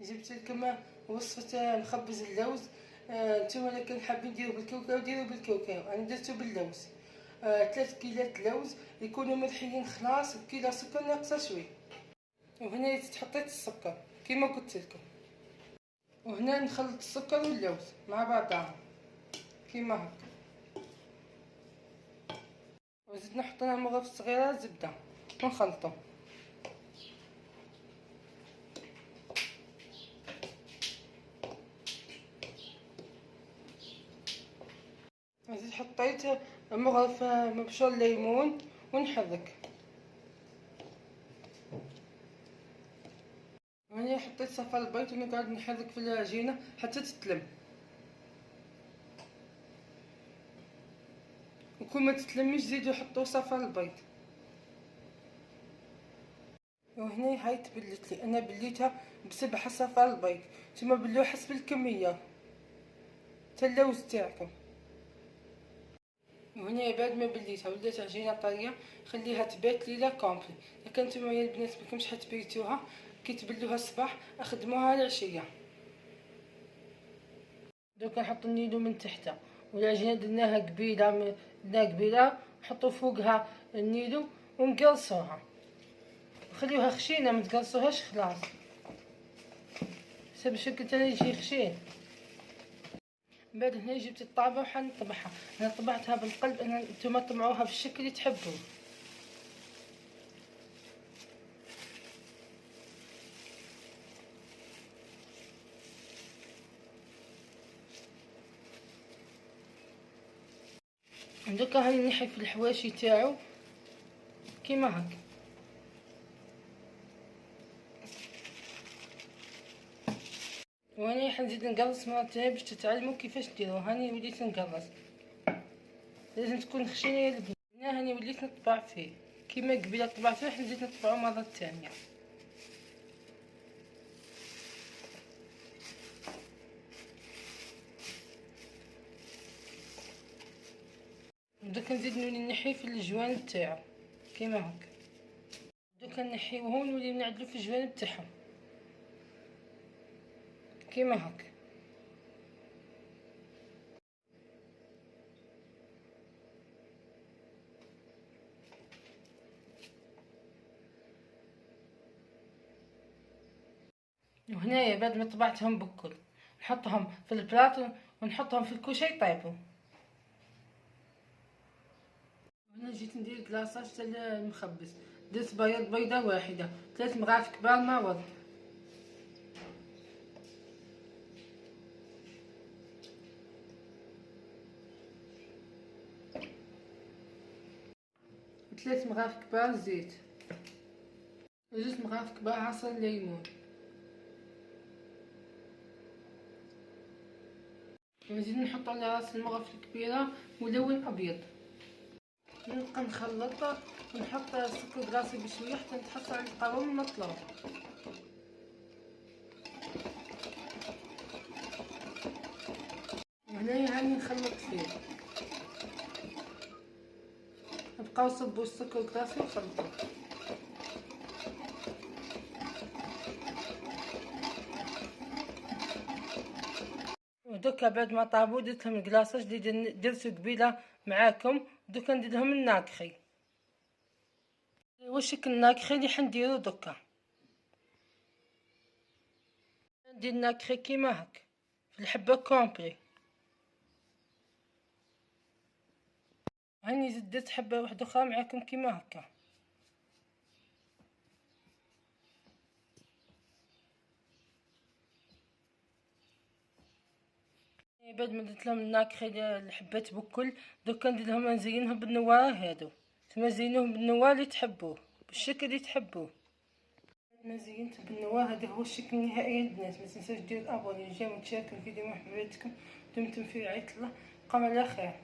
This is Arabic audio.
جبت لكم وصفة مخبز اللوز. نتوما الا كان حابين ديروا بالكاوكاو ديروا بالكاوكاو، انا درتو باللوز. 3 كيلات لوز يكونوا ملحيين خلاص، بكيلو سكر ناقصه شوي. وهنا تحطيت السكر كيما قلت لكم، وهنا نخلط السكر واللوز مع بعضهم كيما هكا، وزيد نحط لها مغرفه صغيره زبده ونخلطو. زيد حطيت مغرفه مبشور ليمون ونحرك. هاني حطيت صفار البيض ونقعد نحرك في العجينه حتى تتلم، وكل ما تتلمش زيدوا حطوا صفار البيض. وهنا هاي تبلت لي، انا بليتها ب7 صفار البيض، نتوما بلوها حسب الكميه تا اللوز تاعكم. وهنا بعد ما بليتها ولات عجينه طريه، خليها تبات ليله كومبلي. اذا كان نتوما يا البنات بكمش حتبيتوها كي تبلوها الصباح اخدموها العشيه. دوكا نحط النيدو من تحت، والعجينه درناها كبيره، نحطو فوقها النيدو ونقلصوها، خليوها خشينه ما تقلصوهاش خلاص حسب الشكل تاعها يجي خشين. من بعد هنا جبت الطابه وحنطبعها، انا طبعتها بالقلب، انا نتوما طبعوها بالشكل اللي تحبوه. دوكا هاني نحي في الحواشي تاعو كيما هكا. وهاني حنزيد نقلص مرة تانية باش تتعلموا كيفاش ديروا. هاني وليت نقلص، لازم تكون خشينه يا البنات. هنا هاني وليت نطبع فيه كيما قبيله طبعت فيه، حنزيد نطبعو مرة تانية. دوكا نزيد نولي نحي في الجوانب تاعو كيما هكا. دوكا نحيوهم ونولي نعدلو في الجوانب تاعهم كيما هكا. وهنايا بعد ما طبعتهم بكل نحطهم في البلاط ونحطهم في الكوشه يطيبوا. هنا جيت ندير كلاصاج تاع المخبز، درت بيضه واحده، 3 مغارف كبار ما ورد، و3 مغارف كبار زيت، و2 مغارف كبار عصير ليمون. نزيد نحط على راس المغرفه الكبيره ملون ابيض. نبقى نخلط ونحط السكر كلاصي بشويه حتى نتحصل على القوام المطلوب. وهنايا هاني نخلط فيه، نبقاو نصبو السكر كلاصي ونخلطو. ودوكا بعد ما طابو درتلهم الكلاصاج اللي درتو قبيله معاكم. دوكا نديرلهم الناكخي، هو الشكل الناكخي اللي حنديرو دوكا. ندير الناكخي كيما هكا في الحبه كومبلي. هاني زدت درت حبه واحده اخرى معاكم كيما هكا. بعد ما درت لهم الناكخي الحبات بكل، دوكا ندير لهم نزينهم بالنوار هادو، تما زينوهم بالنوار اللي تحبوه بالشكل اللي تحبوه. ما زينت بالنوار هذا هو الشكل النهائي البنات. ما تنساوش ديروا الابوني. جاي متشارك الفيديو مع حبيباتكم، دمتم في رعاية الله، قام على خير.